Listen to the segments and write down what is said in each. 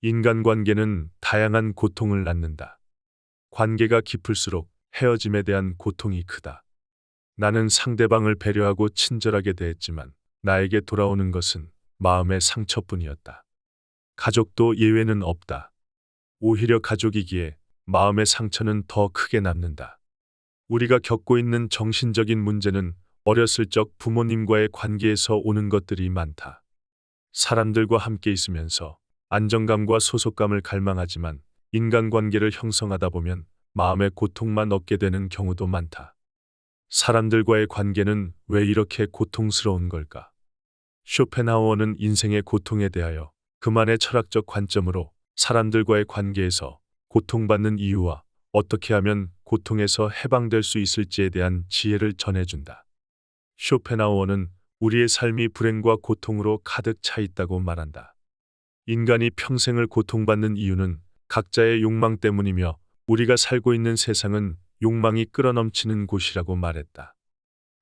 인간관계는 다양한 고통을 낳는다. 관계가 깊을수록 헤어짐에 대한 고통이 크다. 나는 상대방을 배려하고 친절하게 대했지만 나에게 돌아오는 것은 마음의 상처뿐이었다. 가족도 예외는 없다. 오히려 가족이기에 마음의 상처는 더 크게 남는다. 우리가 겪고 있는 정신적인 문제는 어렸을 적 부모님과의 관계에서 오는 것들이 많다. 사람들과 함께 있으면서 안정감과 소속감을 갈망하지만 인간관계를 형성하다 보면 마음의 고통만 얻게 되는 경우도 많다. 사람들과의 관계는 왜 이렇게 고통스러운 걸까? 쇼펜하우어는 인생의 고통에 대하여 그만의 철학적 관점으로 사람들과의 관계에서 고통받는 이유와 어떻게 하면 고통에서 해방될 수 있을지에 대한 지혜를 전해준다. 쇼펜하우어는 우리의 삶이 불행과 고통으로 가득 차 있다고 말한다. 인간이 평생을 고통받는 이유는 각자의 욕망 때문이며 우리가 살고 있는 세상은 욕망이 끌어넘치는 곳이라고 말했다.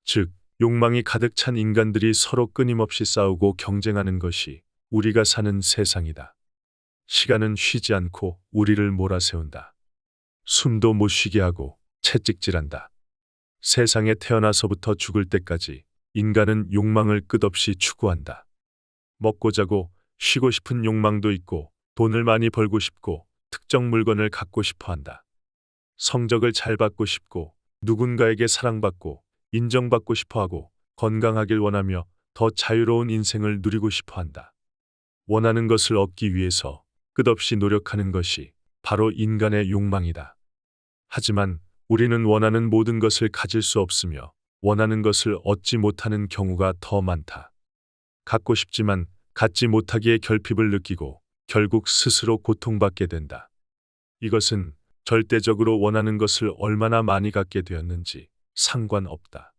즉, 욕망이 가득 찬 인간들이 서로 끊임없이 싸우고 경쟁하는 것이 우리가 사는 세상이다. 시간은 쉬지 않고 우리를 몰아세운다. 숨도 못 쉬게 하고 채찍질한다. 세상에 태어나서부터 죽을 때까지 인간은 욕망을 끝없이 추구한다. 먹고 자고 쉬고 싶은 욕망도 있고 돈을 많이 벌고 싶고 특정 물건을 갖고 싶어 한다. 성적을 잘 받고 싶고 누군가에게 사랑받고 인정받고 싶어 하고 건강하길 원하며 더 자유로운 인생을 누리고 싶어 한다. 원하는 것을 얻기 위해서 끝없이 노력하는 것이 바로 인간의 욕망이다. 하지만 우리는 원하는 모든 것을 가질 수 없으며 원하는 것을 얻지 못하는 경우가 더 많다. 갖고 싶지만 갖지 못하기에 결핍을 느끼고 결국 스스로 고통받게 된다. 이것은 절대적으로 원하는 것을 얼마나 많이 갖게 되었는지 상관없다.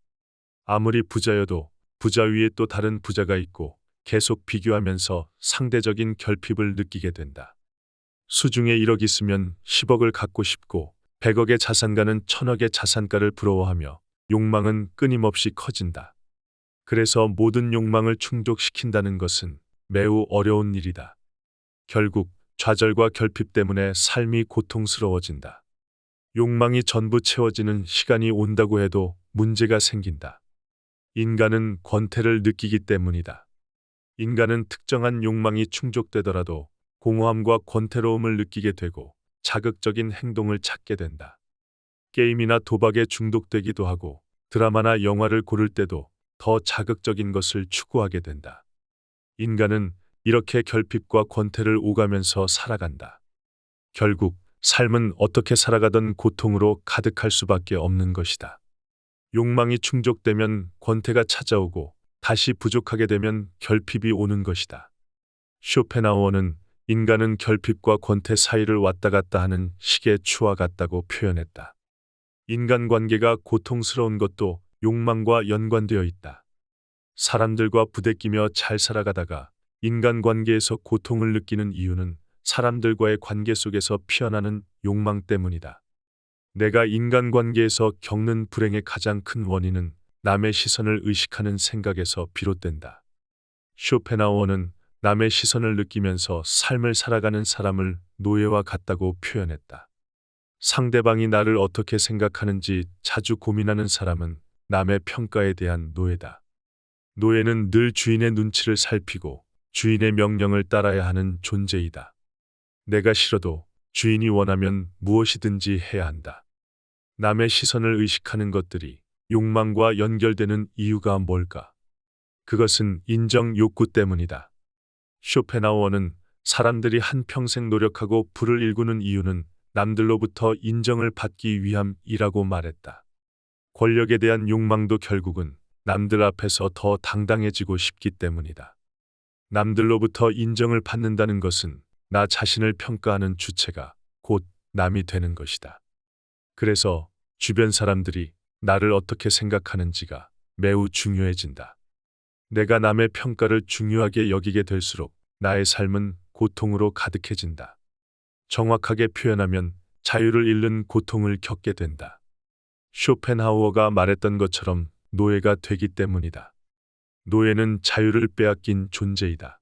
아무리 부자여도 부자 위에 또 다른 부자가 있고 계속 비교하면서 상대적인 결핍을 느끼게 된다. 수중에 1억 있으면 10억을 갖고 싶고 100억의 자산가는 1000억의 자산가를 부러워하며 욕망은 끊임없이 커진다. 그래서 모든 욕망을 충족시킨다는 것은 매우 어려운 일이다. 결국 좌절과 결핍 때문에 삶이 고통스러워진다. 욕망이 전부 채워지는 시간이 온다고 해도 문제가 생긴다. 인간은 권태를 느끼기 때문이다. 인간은 특정한 욕망이 충족되더라도 공허함과 권태로움을 느끼게 되고 자극적인 행동을 찾게 된다. 게임이나 도박에 중독되기도 하고 드라마나 영화를 고를 때도 더 자극적인 것을 추구하게 된다. 인간은 이렇게 결핍과 권태를 오가면서 살아간다. 결국 삶은 어떻게 살아가던 고통으로 가득할 수밖에 없는 것이다. 욕망이 충족되면 권태가 찾아오고 다시 부족하게 되면 결핍이 오는 것이다. 쇼펜하우어는 인간은 결핍과 권태 사이를 왔다 갔다 하는 시계 추와 같다고 표현했다. 인간관계가 고통스러운 것도 욕망과 연관되어 있다. 사람들과 부대끼며 잘 살아가다가 인간관계에서 고통을 느끼는 이유는 사람들과의 관계 속에서 피어나는 욕망 때문이다. 내가 인간관계에서 겪는 불행의 가장 큰 원인은 남의 시선을 의식하는 생각에서 비롯된다. 쇼펜하우어는 남의 시선을 느끼면서 삶을 살아가는 사람을 노예와 같다고 표현했다. 상대방이 나를 어떻게 생각하는지 자주 고민하는 사람은 남의 평가에 대한 노예다. 노예는 늘 주인의 눈치를 살피고 주인의 명령을 따라야 하는 존재이다. 내가 싫어도 주인이 원하면 무엇이든지 해야 한다. 남의 시선을 의식하는 것들이 욕망과 연결되는 이유가 뭘까? 그것은 인정 욕구 때문이다. 쇼펜하우어는 사람들이 한평생 노력하고 부를 일구는 이유는 남들로부터 인정을 받기 위함이라고 말했다. 권력에 대한 욕망도 결국은 남들 앞에서 더 당당해지고 싶기 때문이다. 남들로부터 인정을 받는다는 것은 나 자신을 평가하는 주체가 곧 남이 되는 것이다. 그래서 주변 사람들이 나를 어떻게 생각하는지가 매우 중요해진다. 내가 남의 평가를 중요하게 여기게 될수록 나의 삶은 고통으로 가득해진다. 정확하게 표현하면 자유를 잃는 고통을 겪게 된다. 쇼펜하우어가 말했던 것처럼 노예가 되기 때문이다. 노예는 자유를 빼앗긴 존재이다.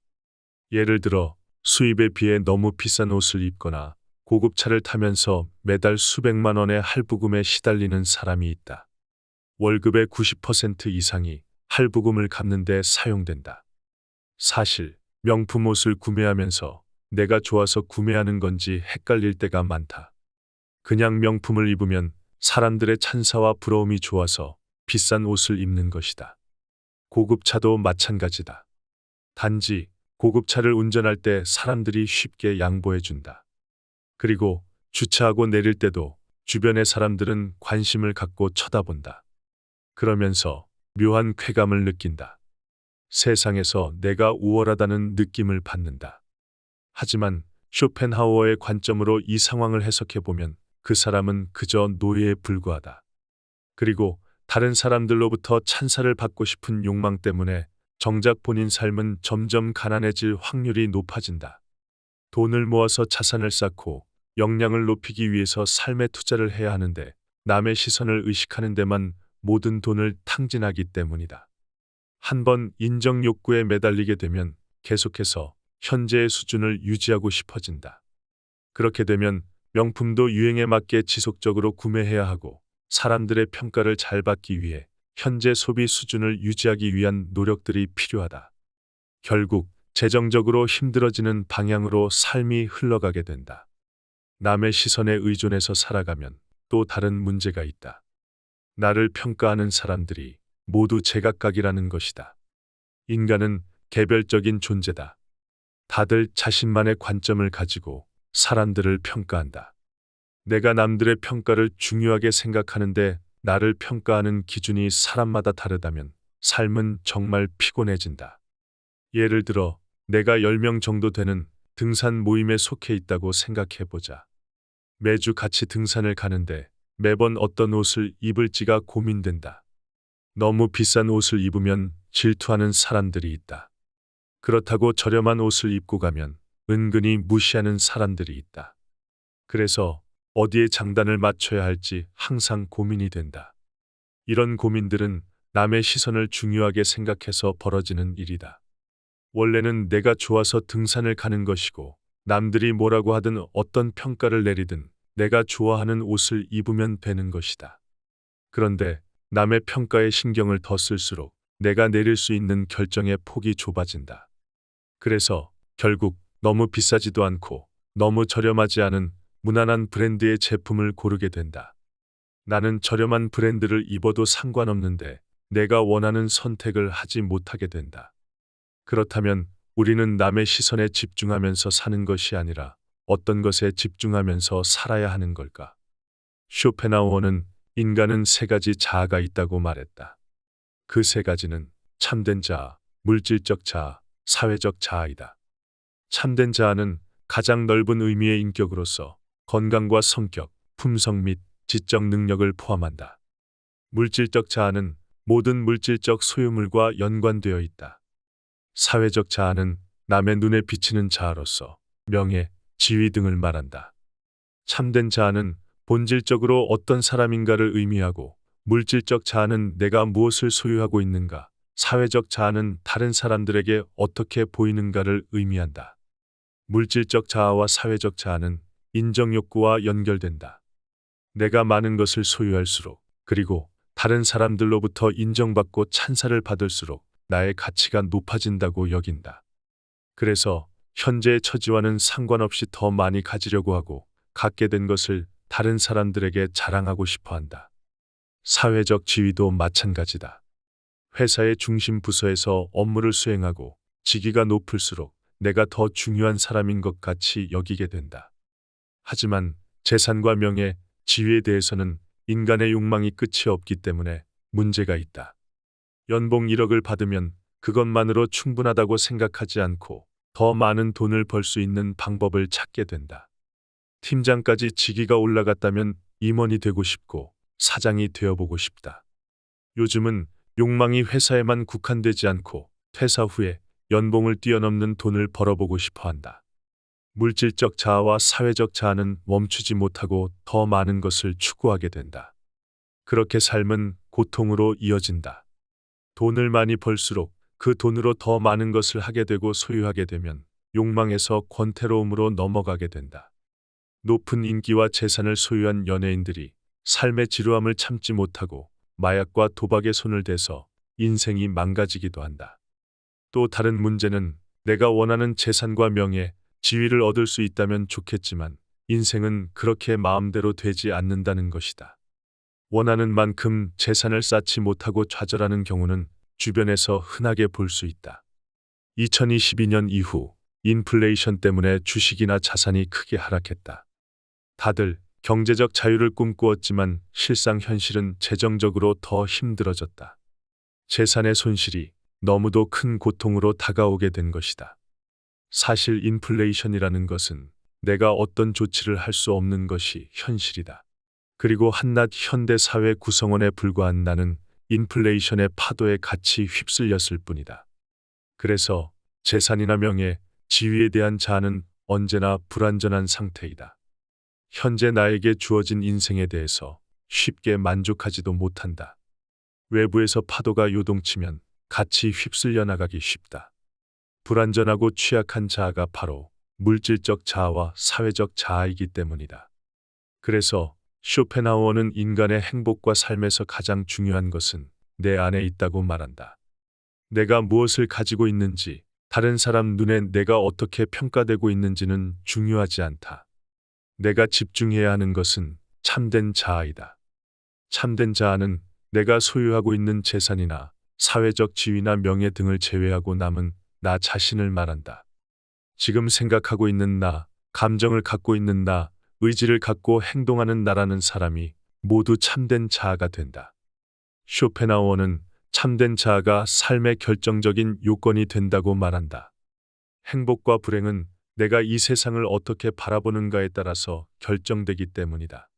예를 들어 수입에 비해 너무 비싼 옷을 입거나 고급 차를 타면서 매달 수백만 원의 할부금에 시달리는 사람이 있다. 월급의 90% 이상이 할부금을 갚는 데 사용된다. 사실 명품 옷을 구매하면서 내가 좋아서 구매하는 건지 헷갈릴 때가 많다. 그냥 명품을 입으면 사람들의 찬사와 부러움이 좋아서 비싼 옷을 입는 것이다. 고급차도 마찬가지다. 단지 고급차를 운전할 때 사람들이 쉽게 양보해준다. 그리고 주차하고 내릴 때도 주변의 사람들은 관심을 갖고 쳐다본다. 그러면서 묘한 쾌감을 느낀다. 세상에서 내가 우월하다는 느낌을 받는다. 하지만 쇼펜하우어의 관점으로 이 상황을 해석해보면 그 사람은 그저 노예에 불과하다. 그리고 다른 사람들로부터 찬사를 받고 싶은 욕망 때문에 정작 본인 삶은 점점 가난해질 확률이 높아진다. 돈을 모아서 자산을 쌓고 역량을 높이기 위해서 삶의 투자를 해야 하는데 남의 시선을 의식하는 데만 모든 돈을 탕진하기 때문이다. 한번 인정 욕구에 매달리게 되면 계속해서 현재의 수준을 유지하고 싶어진다. 그렇게 되면 명품도 유행에 맞게 지속적으로 구매해야 하고 사람들의 평가를 잘 받기 위해 현재 소비 수준을 유지하기 위한 노력들이 필요하다. 결국 재정적으로 힘들어지는 방향으로 삶이 흘러가게 된다. 남의 시선에 의존해서 살아가면 또 다른 문제가 있다. 나를 평가하는 사람들이 모두 제각각이라는 것이다. 인간은 개별적인 존재다. 다들 자신만의 관점을 가지고 사람들을 평가한다. 내가 남들의 평가를 중요하게 생각하는데 나를 평가하는 기준이 사람마다 다르다면 삶은 정말 피곤해진다. 예를 들어 내가 10명 정도 되는 등산 모임에 속해 있다고 생각해보자. 매주 같이 등산을 가는데 매번 어떤 옷을 입을지가 고민된다. 너무 비싼 옷을 입으면 질투하는 사람들이 있다. 그렇다고 저렴한 옷을 입고 가면 은근히 무시하는 사람들이 있다. 그래서 어디에 장단을 맞춰야 할지 항상 고민이 된다. 이런 고민들은 남의 시선을 중요하게 생각해서 벌어지는 일이다. 원래는 내가 좋아서 등산을 가는 것이고 남들이 뭐라고 하든 어떤 평가를 내리든 내가 좋아하는 옷을 입으면 되는 것이다. 그런데 남의 평가에 신경을 더 쓸수록 내가 내릴 수 있는 결정의 폭이 좁아진다. 그래서 결국 너무 비싸지도 않고 너무 저렴하지 않은 무난한 브랜드의 제품을 고르게 된다. 나는 저렴한 브랜드를 입어도 상관없는데 내가 원하는 선택을 하지 못하게 된다. 그렇다면 우리는 남의 시선에 집중하면서 사는 것이 아니라 어떤 것에 집중하면서 살아야 하는 걸까? 쇼펜하우어는 인간은 세 가지 자아가 있다고 말했다. 그 세 가지는 참된 자아, 물질적 자아, 사회적 자아이다. 참된 자아는 가장 넓은 의미의 인격으로서 건강과 성격, 품성 및 지적 능력을 포함한다. 물질적 자아는 모든 물질적 소유물과 연관되어 있다. 사회적 자아는 남의 눈에 비치는 자아로서 명예, 지위 등을 말한다. 참된 자아는 본질적으로 어떤 사람인가를 의미하고 물질적 자아는 내가 무엇을 소유하고 있는가, 사회적 자아는 다른 사람들에게 어떻게 보이는가를 의미한다. 물질적 자아와 사회적 자아는 인정욕구와 연결된다. 내가 많은 것을 소유할수록 그리고 다른 사람들로부터 인정받고 찬사를 받을수록 나의 가치가 높아진다고 여긴다. 그래서 현재의 처지와는 상관없이 더 많이 가지려고 하고 갖게 된 것을 다른 사람들에게 자랑하고 싶어 한다. 사회적 지위도 마찬가지다. 회사의 중심 부서에서 업무를 수행하고 직위가 높을수록 내가 더 중요한 사람인 것 같이 여기게 된다. 하지만 재산과 명예, 지위에 대해서는 인간의 욕망이 끝이 없기 때문에 문제가 있다. 연봉 1억을 받으면 그것만으로 충분하다고 생각하지 않고 더 많은 돈을 벌 수 있는 방법을 찾게 된다. 팀장까지 직위가 올라갔다면 임원이 되고 싶고 사장이 되어보고 싶다. 요즘은 욕망이 회사에만 국한되지 않고 퇴사 후에 연봉을 뛰어넘는 돈을 벌어보고 싶어 한다. 물질적 자아와 사회적 자아는 멈추지 못하고 더 많은 것을 추구하게 된다. 그렇게 삶은 고통으로 이어진다. 돈을 많이 벌수록 그 돈으로 더 많은 것을 하게 되고 소유하게 되면 욕망에서 권태로움으로 넘어가게 된다. 높은 인기와 재산을 소유한 연예인들이 삶의 지루함을 참지 못하고 마약과 도박에 손을 대서 인생이 망가지기도 한다. 또 다른 문제는 내가 원하는 재산과 명예, 지위를 얻을 수 있다면 좋겠지만 인생은 그렇게 마음대로 되지 않는다는 것이다. 원하는 만큼 재산을 쌓지 못하고 좌절하는 경우는 주변에서 흔하게 볼 수 있다. 2022년 이후 인플레이션 때문에 주식이나 자산이 크게 하락했다. 다들 경제적 자유를 꿈꾸었지만 실상 현실은 재정적으로 더 힘들어졌다. 재산의 손실이 너무도 큰 고통으로 다가오게 된 것이다. 사실 인플레이션이라는 것은 내가 어떤 조치를 할 수 없는 것이 현실이다. 그리고 한낱 현대 사회 구성원에 불과한 나는 인플레이션의 파도에 같이 휩쓸렸을 뿐이다. 그래서 재산이나 명예, 지위에 대한 자아는 언제나 불완전한 상태이다. 현재 나에게 주어진 인생에 대해서 쉽게 만족하지도 못한다. 외부에서 파도가 요동치면 같이 휩쓸려 나가기 쉽다. 불완전하고 취약한 자아가 바로 물질적 자아와 사회적 자아이기 때문이다. 그래서 쇼펜하우어는 인간의 행복과 삶에서 가장 중요한 것은 내 안에 있다고 말한다. 내가 무엇을 가지고 있는지, 다른 사람 눈에 내가 어떻게 평가되고 있는지는 중요하지 않다. 내가 집중해야 하는 것은 참된 자아이다. 참된 자아는 내가 소유하고 있는 재산이나 사회적 지위나 명예 등을 제외하고 남은 나 자신을 말한다. 지금 생각하고 있는 나, 감정을 갖고 있는 나, 의지를 갖고 행동하는 나라는 사람이 모두 참된 자아가 된다. 쇼펜하우어는 참된 자아가 삶의 결정적인 요건이 된다고 말한다. 행복과 불행은 내가 이 세상을 어떻게 바라보는가에 따라서 결정되기 때문이다.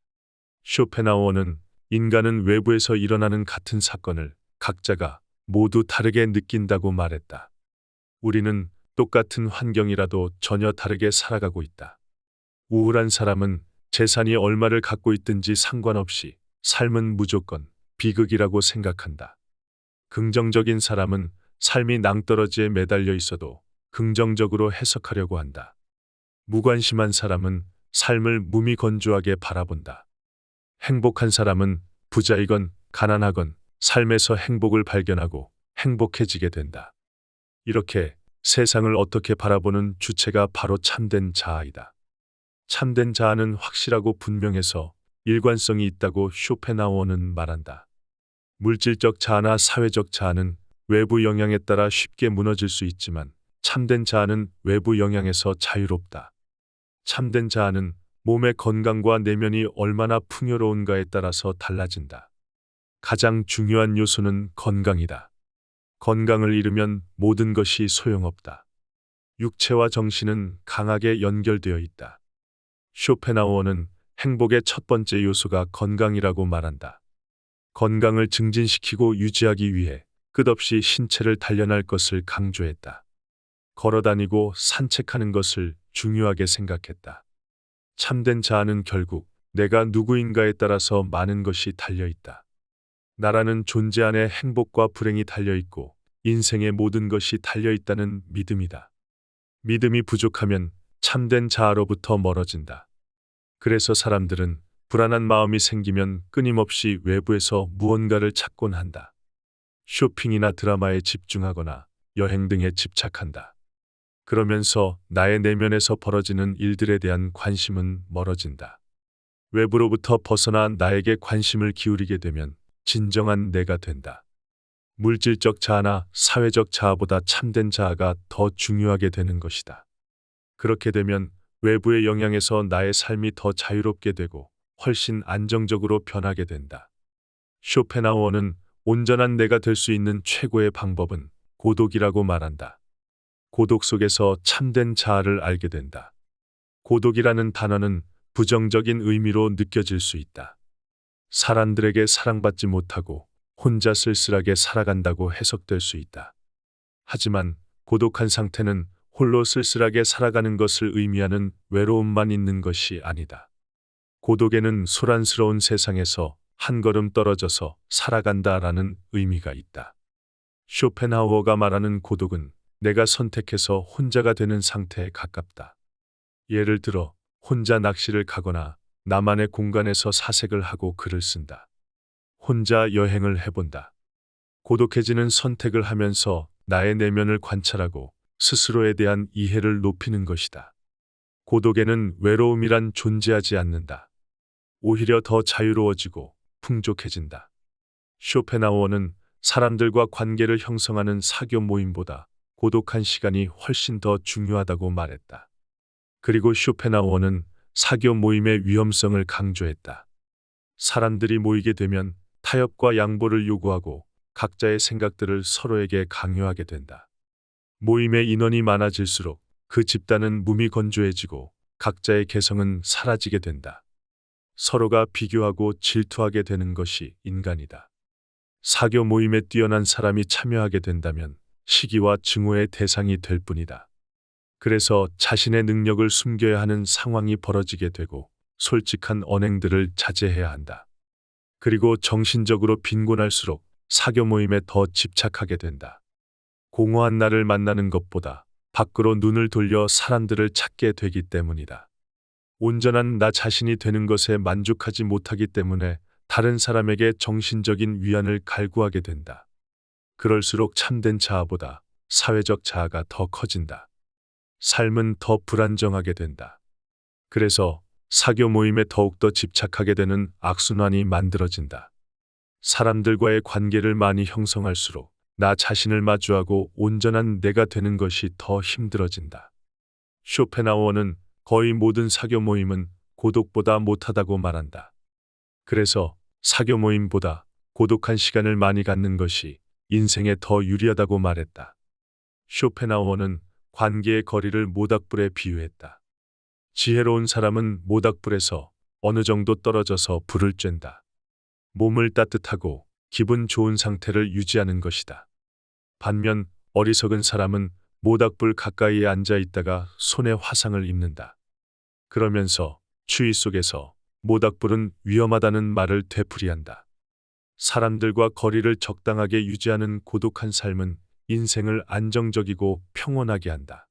쇼펜하우어는 인간은 외부에서 일어나는 같은 사건을 각자가 모두 다르게 느낀다고 말했다. 우리는 똑같은 환경이라도 전혀 다르게 살아가고 있다. 우울한 사람은 재산이 얼마를 갖고 있든지 상관없이 삶은 무조건 비극이라고 생각한다. 긍정적인 사람은 삶이 낭떠러지에 매달려 있어도 긍정적으로 해석하려고 한다. 무관심한 사람은 삶을 무미건조하게 바라본다. 행복한 사람은 부자이건 가난하건 삶에서 행복을 발견하고 행복해지게 된다. 이렇게 세상을 어떻게 바라보는 주체가 바로 참된 자아이다. 참된 자아는 확실하고 분명해서 일관성이 있다고 쇼펜하우어는 말한다. 물질적 자아나 사회적 자아는 외부 영향에 따라 쉽게 무너질 수 있지만 참된 자아는 외부 영향에서 자유롭다. 참된 자아는 몸의 건강과 내면이 얼마나 풍요로운가에 따라서 달라진다. 가장 중요한 요소는 건강이다. 건강을 잃으면 모든 것이 소용없다. 육체와 정신은 강하게 연결되어 있다. 쇼펜하우어는 행복의 첫 번째 요소가 건강이라고 말한다. 건강을 증진시키고 유지하기 위해 끝없이 신체를 단련할 것을 강조했다. 걸어다니고 산책하는 것을 중요하게 생각했다. 참된 자아는 결국 내가 누구인가에 따라서 많은 것이 달려있다. 나라는 존재 안에 행복과 불행이 달려있고 인생의 모든 것이 달려있다는 믿음이다. 믿음이 부족하면 참된 자아로부터 멀어진다. 그래서 사람들은 불안한 마음이 생기면 끊임없이 외부에서 무언가를 찾곤 한다. 쇼핑이나 드라마에 집중하거나 여행 등에 집착한다. 그러면서 나의 내면에서 벌어지는 일들에 대한 관심은 멀어진다. 외부로부터 벗어나 나에게 관심을 기울이게 되면 진정한 내가 된다. 물질적 자아나 사회적 자아보다 참된 자아가 더 중요하게 되는 것이다. 그렇게 되면 외부의 영향에서 나의 삶이 더 자유롭게 되고 훨씬 안정적으로 변하게 된다. 쇼펜하우어는 온전한 내가 될 수 있는 최고의 방법은 고독이라고 말한다. 고독 속에서 참된 자아를 알게 된다. 고독이라는 단어는 부정적인 의미로 느껴질 수 있다. 사람들에게 사랑받지 못하고 혼자 쓸쓸하게 살아간다고 해석될 수 있다. 하지만 고독한 상태는 홀로 쓸쓸하게 살아가는 것을 의미하는 외로움만 있는 것이 아니다. 고독에는 소란스러운 세상에서 한 걸음 떨어져서 살아간다라는 의미가 있다. 쇼펜하우어가 말하는 고독은 내가 선택해서 혼자가 되는 상태에 가깝다. 예를 들어 혼자 낚시를 가거나 나만의 공간에서 사색을 하고 글을 쓴다. 혼자 여행을 해본다. 고독해지는 선택을 하면서 나의 내면을 관찰하고 스스로에 대한 이해를 높이는 것이다. 고독에는 외로움이란 존재하지 않는다. 오히려 더 자유로워지고 풍족해진다. 쇼펜하우어는 사람들과 관계를 형성하는 사교 모임보다 고독한 시간이 훨씬 더 중요하다고 말했다. 그리고 쇼펜하우어는 사교 모임의 위험성을 강조했다. 사람들이 모이게 되면 타협과 양보를 요구하고 각자의 생각들을 서로에게 강요하게 된다. 모임의 인원이 많아질수록 그 집단은 무미건조해지고 각자의 개성은 사라지게 된다. 서로가 비교하고 질투하게 되는 것이 인간이다. 사교 모임에 뛰어난 사람이 참여하게 된다면 시기와 증오의 대상이 될 뿐이다. 그래서 자신의 능력을 숨겨야 하는 상황이 벌어지게 되고 솔직한 언행들을 자제해야 한다. 그리고 정신적으로 빈곤할수록 사교 모임에 더 집착하게 된다. 공허한 나를 만나는 것보다 밖으로 눈을 돌려 사람들을 찾게 되기 때문이다. 온전한 나 자신이 되는 것에 만족하지 못하기 때문에 다른 사람에게 정신적인 위안을 갈구하게 된다. 그럴수록 참된 자아보다 사회적 자아가 더 커진다. 삶은 더 불안정하게 된다. 그래서 사교 모임에 더욱더 집착하게 되는 악순환이 만들어진다. 사람들과의 관계를 많이 형성할수록 나 자신을 마주하고 온전한 내가 되는 것이 더 힘들어진다. 쇼펜하우어는 거의 모든 사교 모임은 고독보다 못하다고 말한다. 그래서 사교 모임보다 고독한 시간을 많이 갖는 것이 인생에 더 유리하다고 말했다. 쇼펜하우어는 관계의 거리를 모닥불에 비유했다. 지혜로운 사람은 모닥불에서 어느 정도 떨어져서 불을 쬐다. 몸을 따뜻하고 기분 좋은 상태를 유지하는 것이다. 반면 어리석은 사람은 모닥불 가까이에 앉아 있다가 손에 화상을 입는다. 그러면서 추위 속에서 모닥불은 위험하다는 말을 되풀이한다. 사람들과 거리를 적당하게 유지하는 고독한 삶은 인생을 안정적이고 평온하게 한다.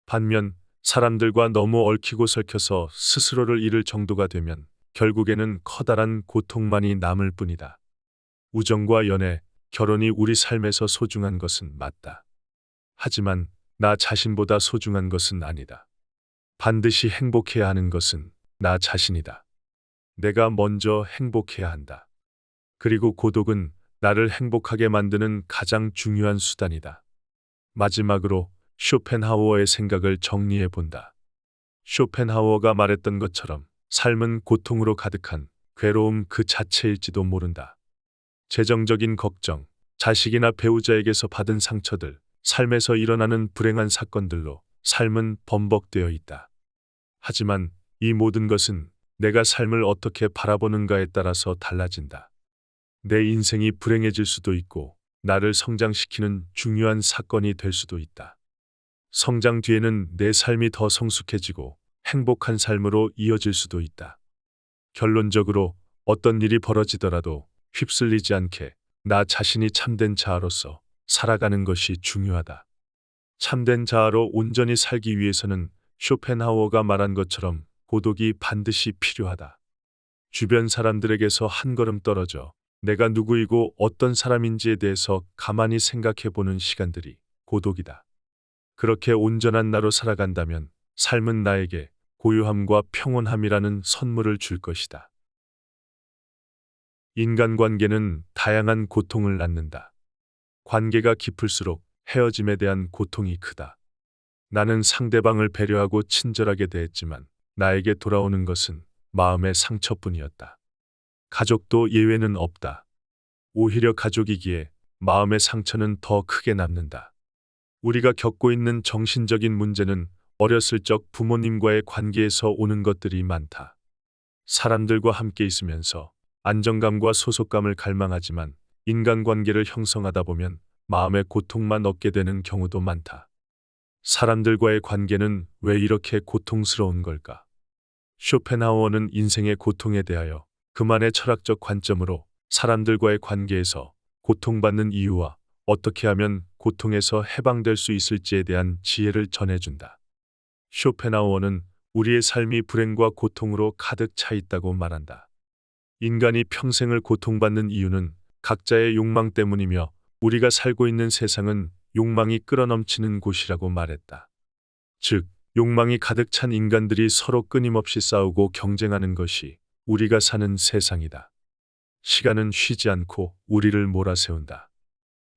반면 사람들과 너무 얽히고 설켜서 스스로를 잃을 정도가 되면 결국에는 커다란 고통만이 남을 뿐이다. 우정과 연애, 결혼이 우리 삶에서 소중한 것은 맞다. 하지만 나 자신보다 소중한 것은 아니다. 반드시 행복해야 하는 것은 나 자신이다. 내가 먼저 행복해야 한다. 그리고 고독은 나를 행복하게 만드는 가장 중요한 수단이다. 마지막으로 쇼펜하우어의 생각을 정리해 본다. 쇼펜하우어가 말했던 것처럼 삶은 고통으로 가득한 괴로움 그 자체일지도 모른다. 재정적인 걱정, 자식이나 배우자에게서 받은 상처들, 삶에서 일어나는 불행한 사건들로 삶은 범벅되어 있다. 하지만 이 모든 것은 내가 삶을 어떻게 바라보는가에 따라서 달라진다. 내 인생이 불행해질 수도 있고 나를 성장시키는 중요한 사건이 될 수도 있다. 성장 뒤에는 내 삶이 더 성숙해지고 행복한 삶으로 이어질 수도 있다. 결론적으로 어떤 일이 벌어지더라도 휩쓸리지 않게 나 자신이 참된 자아로서 살아가는 것이 중요하다. 참된 자아로 온전히 살기 위해서는 쇼펜하우어가 말한 것처럼 고독이 반드시 필요하다. 주변 사람들에게서 한 걸음 떨어져 내가 누구이고 어떤 사람인지에 대해서 가만히 생각해 보는 시간들이 고독이다. 그렇게 온전한 나로 살아간다면 삶은 나에게 고요함과 평온함이라는 선물을 줄 것이다. 인간관계는 다양한 고통을 낳는다. 관계가 깊을수록 헤어짐에 대한 고통이 크다. 나는 상대방을 배려하고 친절하게 대했지만 나에게 돌아오는 것은 마음의 상처뿐이었다. 가족도 예외는 없다. 오히려 가족이기에 마음의 상처는 더 크게 남는다. 우리가 겪고 있는 정신적인 문제는 어렸을 적 부모님과의 관계에서 오는 것들이 많다. 사람들과 함께 있으면서 안정감과 소속감을 갈망하지만 인간관계를 형성하다 보면 마음의 고통만 얻게 되는 경우도 많다. 사람들과의 관계는 왜 이렇게 고통스러운 걸까? 쇼펜하우어는 인생의 고통에 대하여 그만의 철학적 관점으로 사람들과의 관계에서 고통받는 이유와 어떻게 하면 고통에서 해방될 수 있을지에 대한 지혜를 전해준다. 쇼펜하우어는 우리의 삶이 불행과 고통으로 가득 차 있다고 말한다. 인간이 평생을 고통받는 이유는 각자의 욕망 때문이며 우리가 살고 있는 세상은 욕망이 끌어넘치는 곳이라고 말했다. 즉, 욕망이 가득 찬 인간들이 서로 끊임없이 싸우고 경쟁하는 것이 우리가 사는 세상이다. 시간은 쉬지 않고 우리를 몰아세운다.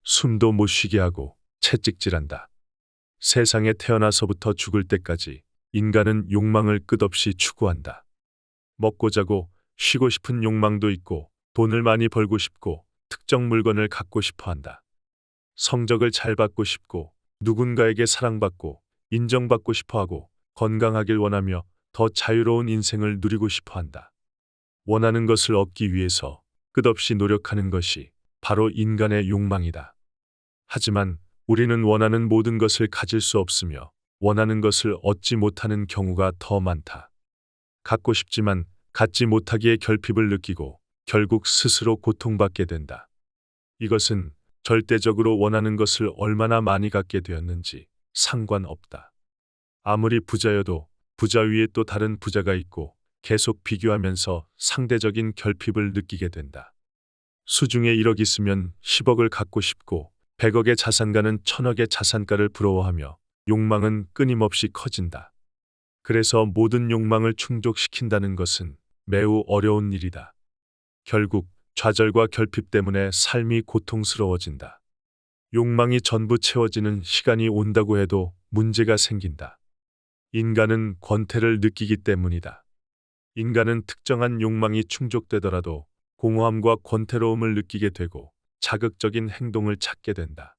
숨도 못 쉬게 하고 채찍질한다. 세상에 태어나서부터 죽을 때까지 인간은 욕망을 끝없이 추구한다. 먹고 자고 쉬고 싶은 욕망도 있고 돈을 많이 벌고 싶고 특정 물건을 갖고 싶어 한다. 성적을 잘 받고 싶고 누군가에게 사랑받고 인정받고 싶어 하고 건강하길 원하며 더 자유로운 인생을 누리고 싶어 한다. 원하는 것을 얻기 위해서 끝없이 노력하는 것이 바로 인간의 욕망이다. 하지만 우리는 원하는 모든 것을 가질 수 없으며 원하는 것을 얻지 못하는 경우가 더 많다. 갖고 싶지만 갖지 못하기에 결핍을 느끼고 결국 스스로 고통받게 된다. 이것은 절대적으로 원하는 것을 얼마나 많이 갖게 되었는지 상관없다. 아무리 부자여도 부자 위에 또 다른 부자가 있고 계속 비교하면서 상대적인 결핍을 느끼게 된다. 수중에 1억 있으면 10억을 갖고 싶고 100억의 자산가는 1000억의 자산가를 부러워하며 욕망은 끊임없이 커진다. 그래서 모든 욕망을 충족시킨다는 것은 매우 어려운 일이다. 결국 좌절과 결핍 때문에 삶이 고통스러워진다. 욕망이 전부 채워지는 시간이 온다고 해도 문제가 생긴다. 인간은 권태를 느끼기 때문이다. 인간은 특정한 욕망이 충족되더라도 공허함과 권태로움을 느끼게 되고 자극적인 행동을 찾게 된다.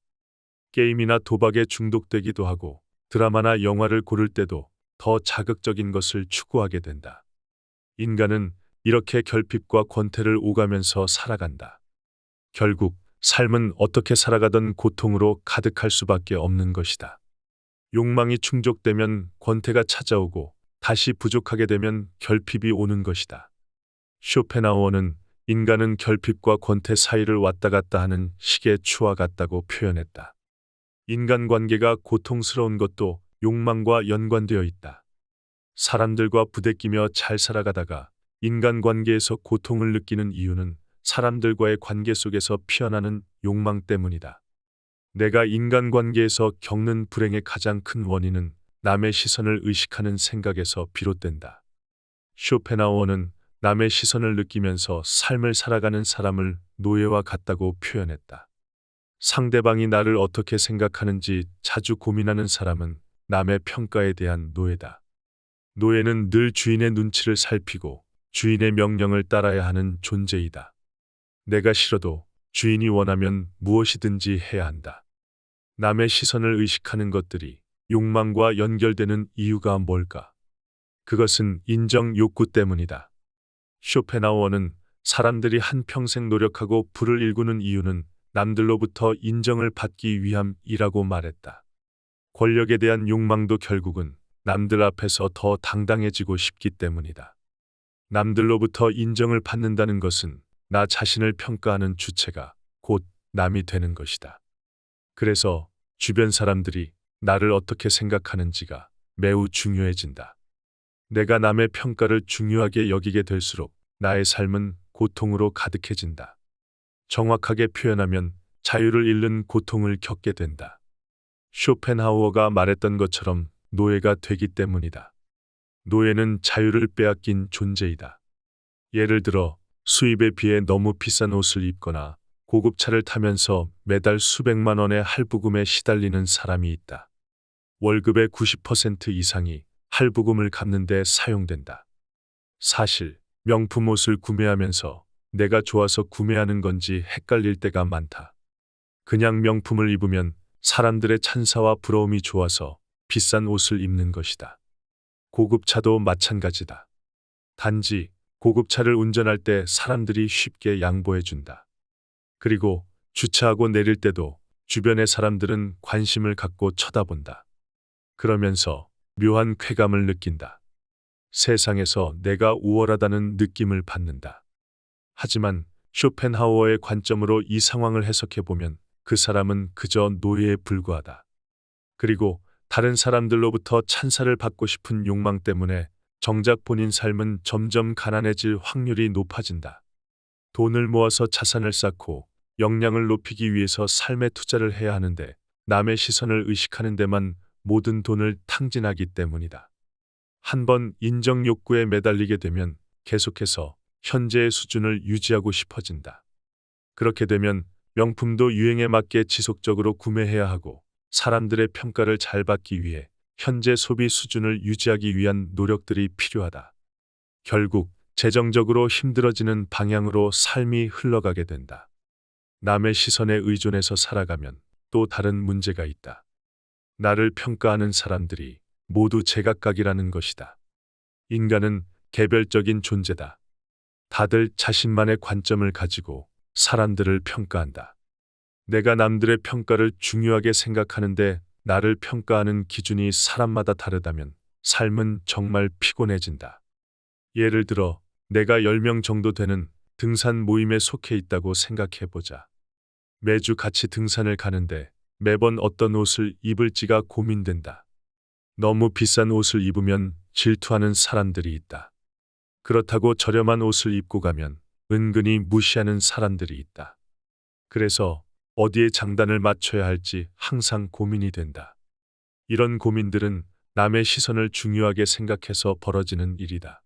게임이나 도박에 중독되기도 하고 드라마나 영화를 고를 때도 더 자극적인 것을 추구하게 된다. 인간은 이렇게 결핍과 권태를 오가면서 살아간다. 결국 삶은 어떻게 살아가던 고통으로 가득할 수밖에 없는 것이다. 욕망이 충족되면 권태가 찾아오고 다시 부족하게 되면 결핍이 오는 것이다. 쇼펜하우어는 인간은 결핍과 권태 사이를 왔다 갔다 하는 시계 추와 같다고 표현했다. 인간관계가 고통스러운 것도 욕망과 연관되어 있다. 사람들과 부대끼며 잘 살아가다가 인간관계에서 고통을 느끼는 이유는 사람들과의 관계 속에서 피어나는 욕망 때문이다. 내가 인간관계에서 겪는 불행의 가장 큰 원인은 남의 시선을 의식하는 생각에서 비롯된다. 쇼펜하우어는 남의 시선을 느끼면서 삶을 살아가는 사람을 노예와 같다고 표현했다. 상대방이 나를 어떻게 생각하는지 자주 고민하는 사람은 남의 평가에 대한 노예다. 노예는 늘 주인의 눈치를 살피고 주인의 명령을 따라야 하는 존재이다. 내가 싫어도 주인이 원하면 무엇이든지 해야 한다. 남의 시선을 의식하는 것들이 욕망과 연결되는 이유가 뭘까? 그것은 인정 욕구 때문이다. 쇼펜하우어는 사람들이 한평생 노력하고 부를 일구는 이유는 남들로부터 인정을 받기 위함이라고 말했다. 권력에 대한 욕망도 결국은 남들 앞에서 더 당당해지고 싶기 때문이다. 남들로부터 인정을 받는다는 것은 나 자신을 평가하는 주체가 곧 남이 되는 것이다. 그래서 주변 사람들이 나를 어떻게 생각하는지가 매우 중요해진다. 내가 남의 평가를 중요하게 여기게 될수록 나의 삶은 고통으로 가득해진다. 정확하게 표현하면 자유를 잃는 고통을 겪게 된다. 쇼펜하우어가 말했던 것처럼 노예가 되기 때문이다. 노예는 자유를 빼앗긴 존재이다. 예를 들어 수입에 비해 너무 비싼 옷을 입거나 고급차를 타면서 매달 수백만 원의 할부금에 시달리는 사람이 있다. 월급의 90% 이상이 할부금을 갚는 데 사용된다. 사실 명품 옷을 구매하면서 내가 좋아서 구매하는 건지 헷갈릴 때가 많다. 그냥 명품을 입으면 사람들의 찬사와 부러움이 좋아서 비싼 옷을 입는 것이다. 고급차도 마찬가지다. 단지 고급차를 운전할 때 사람들이 쉽게 양보해준다. 그리고 주차하고 내릴 때도 주변의 사람들은 관심을 갖고 쳐다본다. 그러면서 묘한 쾌감을 느낀다. 세상에서 내가 우월하다는 느낌을 받는다. 하지만 쇼펜하우어의 관점으로 이 상황을 해석해보면 그 사람은 그저 노예에 불과하다. 그리고 다른 사람들로부터 찬사를 받고 싶은 욕망 때문에 정작 본인 삶은 점점 가난해질 확률이 높아진다. 돈을 모아서 자산을 쌓고 역량을 높이기 위해서 삶에 투자를 해야 하는데 남의 시선을 의식하는 데만 모든 돈을 탕진하기 때문이다. 한번 인정 욕구에 매달리게 되면 계속해서 현재의 수준을 유지하고 싶어진다. 그렇게 되면 명품도 유행에 맞게 지속적으로 구매해야 하고 사람들의 평가를 잘 받기 위해 현재 소비 수준을 유지하기 위한 노력들이 필요하다. 결국 재정적으로 힘들어지는 방향으로 삶이 흘러가게 된다. 남의 시선에 의존해서 살아가면 또 다른 문제가 있다. 나를 평가하는 사람들이 모두 제각각이라는 것이다. 인간은 개별적인 존재다. 다들 자신만의 관점을 가지고 사람들을 평가한다. 내가 남들의 평가를 중요하게 생각하는데 나를 평가하는 기준이 사람마다 다르다면 삶은 정말 피곤해진다. 예를 들어 내가 10명 정도 되는 등산 모임에 속해 있다고 생각해보자. 매주 같이 등산을 가는데 매번 어떤 옷을 입을지가 고민된다. 너무 비싼 옷을 입으면 질투하는 사람들이 있다. 그렇다고 저렴한 옷을 입고 가면 은근히 무시하는 사람들이 있다. 그래서 어디에 장단을 맞춰야 할지 항상 고민이 된다. 이런 고민들은 남의 시선을 중요하게 생각해서 벌어지는 일이다.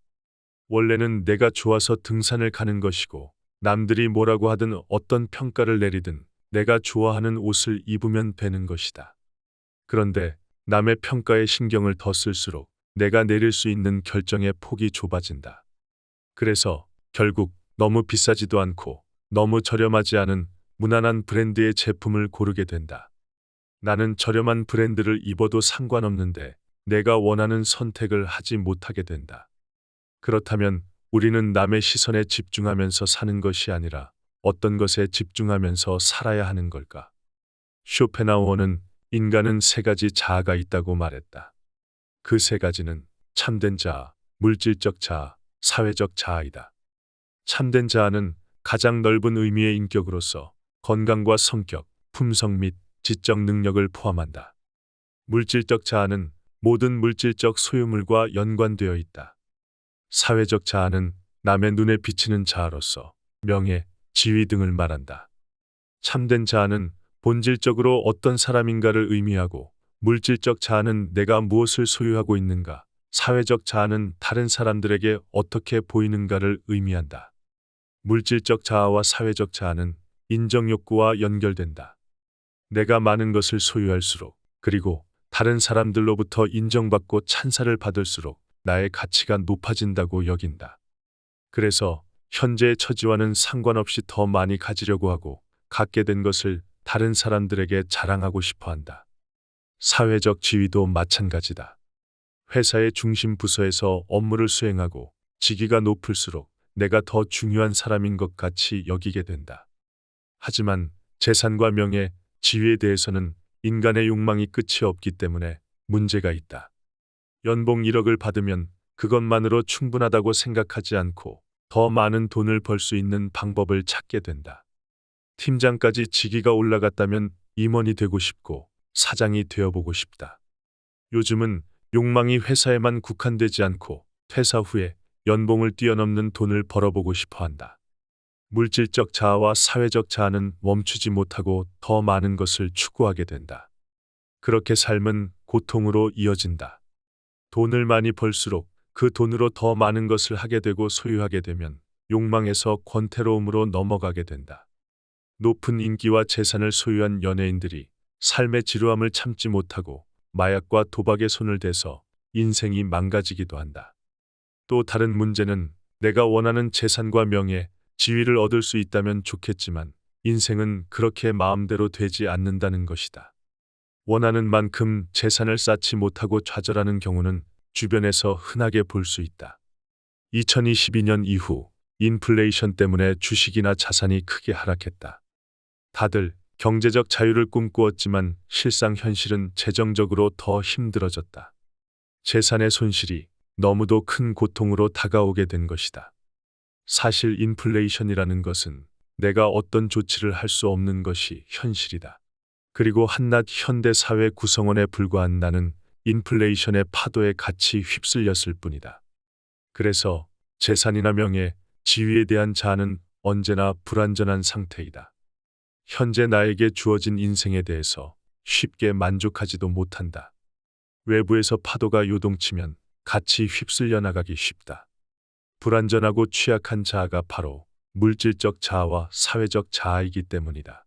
원래는 내가 좋아서 등산을 가는 것이고 남들이 뭐라고 하든 어떤 평가를 내리든 내가 좋아하는 옷을 입으면 되는 것이다. 그런데 남의 평가에 신경을 더 쓸수록 내가 내릴 수 있는 결정의 폭이 좁아진다. 그래서 결국 너무 비싸지도 않고 너무 저렴하지 않은 무난한 브랜드의 제품을 고르게 된다. 나는 저렴한 브랜드를 입어도 상관없는데 내가 원하는 선택을 하지 못하게 된다. 그렇다면 우리는 남의 시선에 집중하면서 사는 것이 아니라 어떤 것에 집중하면서 살아야 하는 걸까? 쇼펜하우어는 인간은 세 가지 자아가 있다고 말했다. 그 세 가지는 참된 자아, 물질적 자아, 사회적 자아이다. 참된 자아는 가장 넓은 의미의 인격으로서 건강과 성격, 품성 및 지적 능력을 포함한다. 물질적 자아는 모든 물질적 소유물과 연관되어 있다. 사회적 자아는 남의 눈에 비치는 자아로서 명예, 지위 등을 말한다. 참된 자아는 본질적으로 어떤 사람인가를 의미하고 물질적 자아는 내가 무엇을 소유하고 있는가, 사회적 자아는 다른 사람들에게 어떻게 보이는가를 의미한다. 물질적 자아와 사회적 자아는 인정 욕구와 연결된다. 내가 많은 것을 소유할수록 그리고 다른 사람들로부터 인정받고 찬사를 받을수록 나의 가치가 높아진다고 여긴다. 그래서 현재의 처지와는 상관없이 더 많이 가지려고 하고 갖게 된 것을 다른 사람들에게 자랑하고 싶어 한다. 사회적 지위도 마찬가지다. 회사의 중심 부서에서 업무를 수행하고 직위가 높을수록 내가 더 중요한 사람인 것 같이 여기게 된다. 하지만 재산과 명예, 지위에 대해서는 인간의 욕망이 끝이 없기 때문에 문제가 있다. 연봉 1억을 받으면 그것만으로 충분하다고 생각하지 않고 더 많은 돈을 벌 수 있는 방법을 찾게 된다. 팀장까지 직위가 올라갔다면 임원이 되고 싶고 사장이 되어보고 싶다. 요즘은 욕망이 회사에만 국한되지 않고 퇴사 후에 연봉을 뛰어넘는 돈을 벌어보고 싶어 한다. 물질적 자아와 사회적 자아는 멈추지 못하고 더 많은 것을 추구하게 된다. 그렇게 삶은 고통으로 이어진다. 돈을 많이 벌수록 그 돈으로 더 많은 것을 하게 되고 소유하게 되면 욕망에서 권태로움으로 넘어가게 된다. 높은 인기와 재산을 소유한 연예인들이 삶의 지루함을 참지 못하고 마약과 도박에 손을 대서 인생이 망가지기도 한다. 또 다른 문제는 내가 원하는 재산과 명예, 지위를 얻을 수 있다면 좋겠지만 인생은 그렇게 마음대로 되지 않는다는 것이다. 원하는 만큼 재산을 쌓지 못하고 좌절하는 경우는 주변에서 흔하게 볼 수 있다. 2022년 이후 인플레이션 때문에 주식이나 자산이 크게 하락했다. 다들 경제적 자유를 꿈꾸었지만 실상 현실은 재정적으로 더 힘들어졌다. 재산의 손실이 너무도 큰 고통으로 다가오게 된 것이다. 사실 인플레이션이라는 것은 내가 어떤 조치를 할 수 없는 것이 현실이다. 그리고 한낱 현대 사회 구성원에 불과한 나는 인플레이션의 파도에 같이 휩쓸렸을 뿐이다. 그래서 재산이나 명예, 지위에 대한 자아는 언제나 불완전한 상태이다. 현재 나에게 주어진 인생에 대해서 쉽게 만족하지도 못한다. 외부에서 파도가 요동치면 같이 휩쓸려 나가기 쉽다. 불완전하고 취약한 자아가 바로 물질적 자아와 사회적 자아이기 때문이다.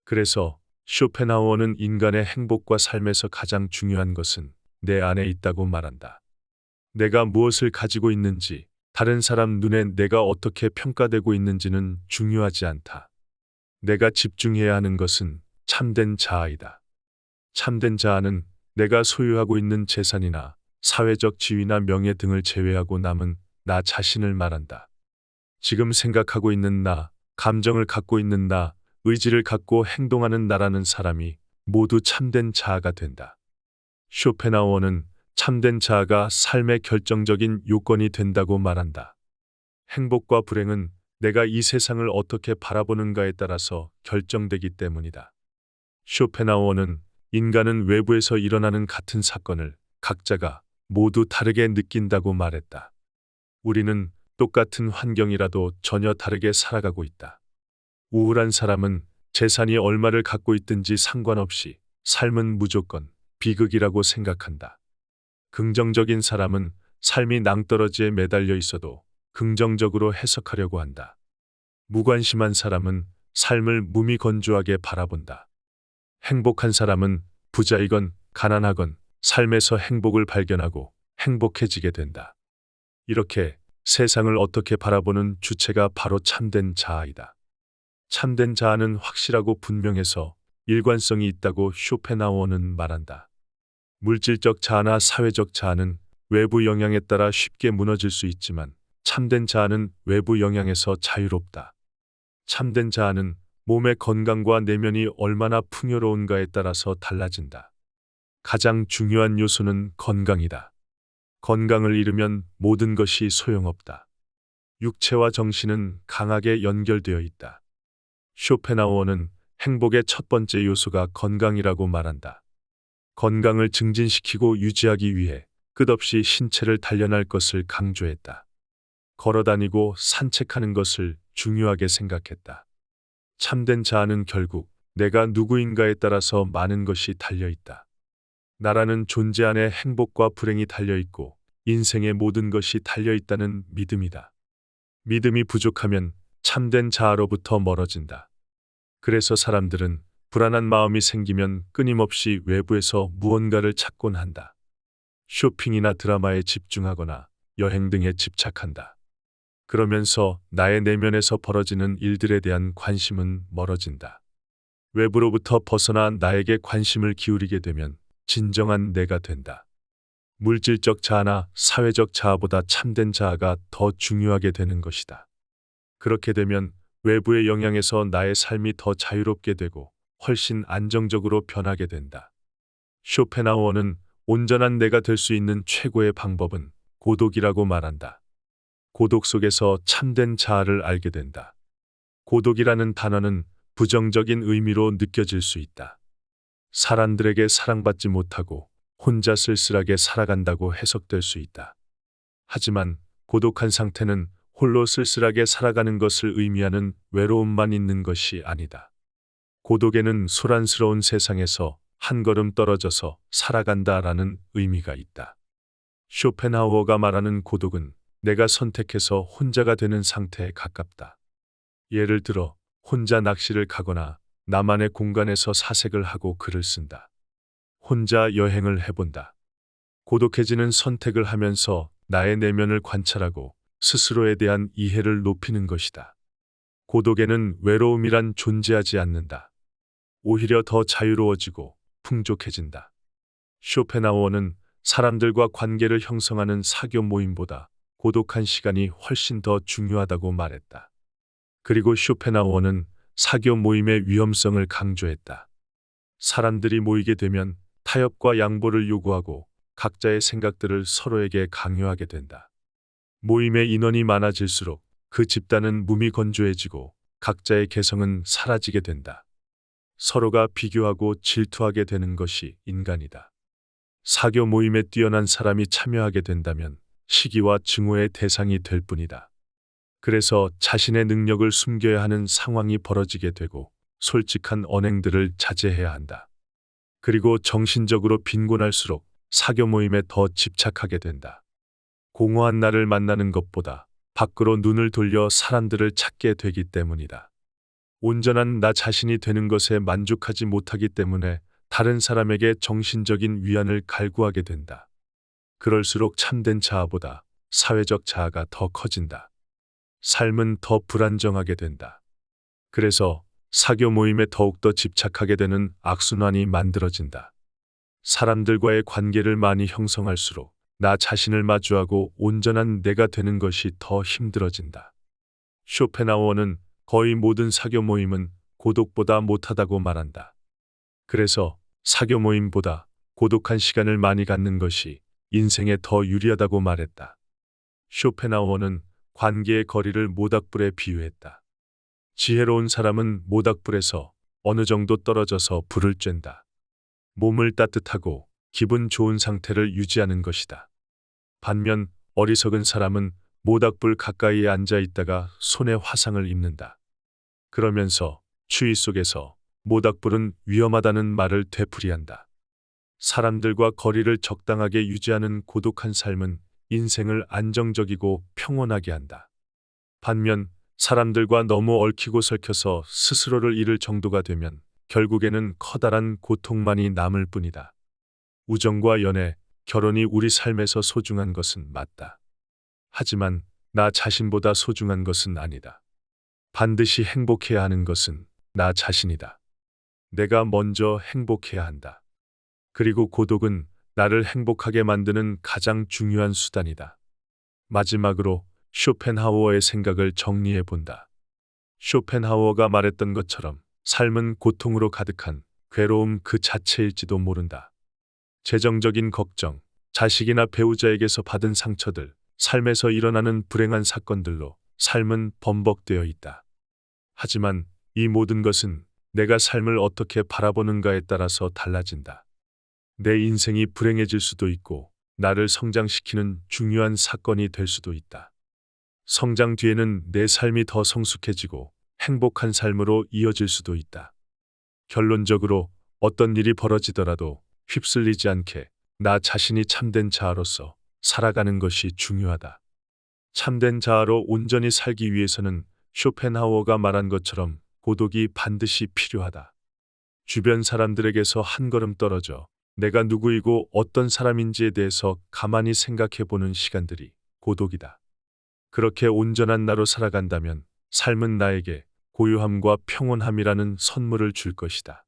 그래서 쇼펜하우어는 인간의 행복과 삶에서 가장 중요한 것은 내 안에 있다고 말한다. 내가 무엇을 가지고 있는지, 다른 사람 눈에 내가 어떻게 평가되고 있는지는 중요하지 않다. 내가 집중해야 하는 것은 참된 자아이다. 참된 자아는 내가 소유하고 있는 재산이나 사회적 지위나 명예 등을 제외하고 남은 나 자신을 말한다. 지금 생각하고 있는 나, 감정을 갖고 있는 나, 의지를 갖고 행동하는 나라는 사람이 모두 참된 자아가 된다. 쇼펜하우어는 참된 자아가 삶의 결정적인 요건이 된다고 말한다. 행복과 불행은 내가 이 세상을 어떻게 바라보는가에 따라서 결정되기 때문이다. 쇼펜하우어는 인간은 외부에서 일어나는 같은 사건을 각자가 모두 다르게 느낀다고 말했다. 우리는 똑같은 환경이라도 전혀 다르게 살아가고 있다. 우울한 사람은 재산이 얼마를 갖고 있든지 상관없이 삶은 무조건 비극이라고 생각한다. 긍정적인 사람은 삶이 낭떠러지에 매달려 있어도 긍정적으로 해석하려고 한다. 무관심한 사람은 삶을 무미건조하게 바라본다. 행복한 사람은 부자이건 가난하건 삶에서 행복을 발견하고 행복해지게 된다. 이렇게 세상을 어떻게 바라보는 주체가 바로 참된 자아이다. 참된 자아는 확실하고 분명해서 일관성이 있다고 쇼펜하우어는 말한다. 물질적 자아나 사회적 자아는 외부 영향에 따라 쉽게 무너질 수 있지만 참된 자아는 외부 영향에서 자유롭다. 참된 자아는 몸의 건강과 내면이 얼마나 풍요로운가에 따라서 달라진다. 가장 중요한 요소는 건강이다. 건강을 잃으면 모든 것이 소용없다. 육체와 정신은 강하게 연결되어 있다. 쇼펜하우어는 행복의 첫 번째 요소가 건강이라고 말한다. 건강을 증진시키고 유지하기 위해 끝없이 신체를 단련할 것을 강조했다. 걸어다니고 산책하는 것을 중요하게 생각했다. 참된 자아는 결국 내가 누구인가에 따라서 많은 것이 달려있다. 나라는 존재 안에 행복과 불행이 달려있고 인생의 모든 것이 달려있다는 믿음이다. 믿음이 부족하면 참된 자아로부터 멀어진다. 그래서 사람들은 불안한 마음이 생기면 끊임없이 외부에서 무언가를 찾곤 한다. 쇼핑이나 드라마에 집중하거나 여행 등에 집착한다. 그러면서 나의 내면에서 벌어지는 일들에 대한 관심은 멀어진다. 외부로부터 벗어나 나에게 관심을 기울이게 되면 진정한 내가 된다. 물질적 자아나 사회적 자아보다 참된 자아가 더 중요하게 되는 것이다. 그렇게 되면 외부의 영향에서 나의 삶이 더 자유롭게 되고 훨씬 안정적으로 변하게 된다. 쇼펜하우어는 온전한 내가 될 수 있는 최고의 방법은 고독이라고 말한다. 고독 속에서 참된 자아를 알게 된다. 고독이라는 단어는 부정적인 의미로 느껴질 수 있다. 사람들에게 사랑받지 못하고 혼자 쓸쓸하게 살아간다고 해석될 수 있다. 하지만 고독한 상태는 홀로 쓸쓸하게 살아가는 것을 의미하는 외로움만 있는 것이 아니다. 고독에는 소란스러운 세상에서 한 걸음 떨어져서 살아간다라는 의미가 있다. 쇼펜하우어가 말하는 고독은 내가 선택해서 혼자가 되는 상태에 가깝다. 예를 들어 혼자 낚시를 가거나 나만의 공간에서 사색을 하고 글을 쓴다. 혼자 여행을 해본다. 고독해지는 선택을 하면서 나의 내면을 관찰하고 스스로에 대한 이해를 높이는 것이다. 고독에는 외로움이란 존재하지 않는다. 오히려 더 자유로워지고 풍족해진다. 쇼펜하우어는 사람들과 관계를 형성하는 사교 모임보다 고독한 시간이 훨씬 더 중요하다고 말했다. 그리고 쇼펜하우어는 사교 모임의 위험성을 강조했다. 사람들이 모이게 되면 타협과 양보를 요구하고 각자의 생각들을 서로에게 강요하게 된다. 모임의 인원이 많아질수록 그 집단은 무미건조해지고 각자의 개성은 사라지게 된다. 서로가 비교하고 질투하게 되는 것이 인간이다. 사교 모임에 뛰어난 사람이 참여하게 된다면 시기와 증오의 대상이 될 뿐이다. 그래서 자신의 능력을 숨겨야 하는 상황이 벌어지게 되고 솔직한 언행들을 자제해야 한다. 그리고 정신적으로 빈곤할수록 사교 모임에 더 집착하게 된다. 공허한 나를 만나는 것보다 밖으로 눈을 돌려 사람들을 찾게 되기 때문이다. 온전한 나 자신이 되는 것에 만족하지 못하기 때문에 다른 사람에게 정신적인 위안을 갈구하게 된다. 그럴수록 참된 자아보다 사회적 자아가 더 커진다. 삶은 더 불안정하게 된다. 그래서 사교 모임에 더욱더 집착하게 되는 악순환이 만들어진다. 사람들과의 관계를 많이 형성할수록 나 자신을 마주하고 온전한 내가 되는 것이 더 힘들어진다. 쇼펜하우어는 거의 모든 사교 모임은 고독보다 못하다고 말한다. 그래서 사교 모임보다 고독한 시간을 많이 갖는 것이 인생에 더 유리하다고 말했다. 쇼펜하우어는 관계의 거리를 모닥불에 비유했다. 지혜로운 사람은 모닥불에서 어느 정도 떨어져서 불을 쬐다. 몸을 따뜻하고 기분 좋은 상태를 유지하는 것이다. 반면 어리석은 사람은 모닥불 가까이에 앉아 있다가 손에 화상을 입는다. 그러면서 추위 속에서 모닥불은 위험하다는 말을 되풀이한다. 사람들과 거리를 적당하게 유지하는 고독한 삶은 인생을 안정적이고 평온하게 한다. 반면 사람들과 너무 얽히고 설켜서 스스로를 잃을 정도가 되면 결국에는 커다란 고통만이 남을 뿐이다. 우정과 연애, 결혼이 우리 삶에서 소중한 것은 맞다. 하지만 나 자신보다 소중한 것은 아니다. 반드시 행복해야 하는 것은 나 자신이다. 내가 먼저 행복해야 한다. 그리고 고독은 나를 행복하게 만드는 가장 중요한 수단이다. 마지막으로 쇼펜하우어의 생각을 정리해 본다. 쇼펜하우어가 말했던 것처럼 삶은 고통으로 가득한 괴로움 그 자체일지도 모른다. 재정적인 걱정, 자식이나 배우자에게서 받은 상처들, 삶에서 일어나는 불행한 사건들로 삶은 범벅되어 있다. 하지만 이 모든 것은 내가 삶을 어떻게 바라보는가에 따라서 달라진다. 내 인생이 불행해질 수도 있고 나를 성장시키는 중요한 사건이 될 수도 있다. 성장 뒤에는 내 삶이 더 성숙해지고 행복한 삶으로 이어질 수도 있다. 결론적으로 어떤 일이 벌어지더라도 휩쓸리지 않게 나 자신이 참된 자아로서 살아가는 것이 중요하다. 참된 자아로 온전히 살기 위해서는 쇼펜하우어가 말한 것처럼 고독이 반드시 필요하다. 주변 사람들에게서 한 걸음 떨어져 내가 누구이고 어떤 사람인지에 대해서 가만히 생각해 보는 시간들이 고독이다. 그렇게 온전한 나로 살아간다면 삶은 나에게 고요함과 평온함이라는 선물을 줄 것이다.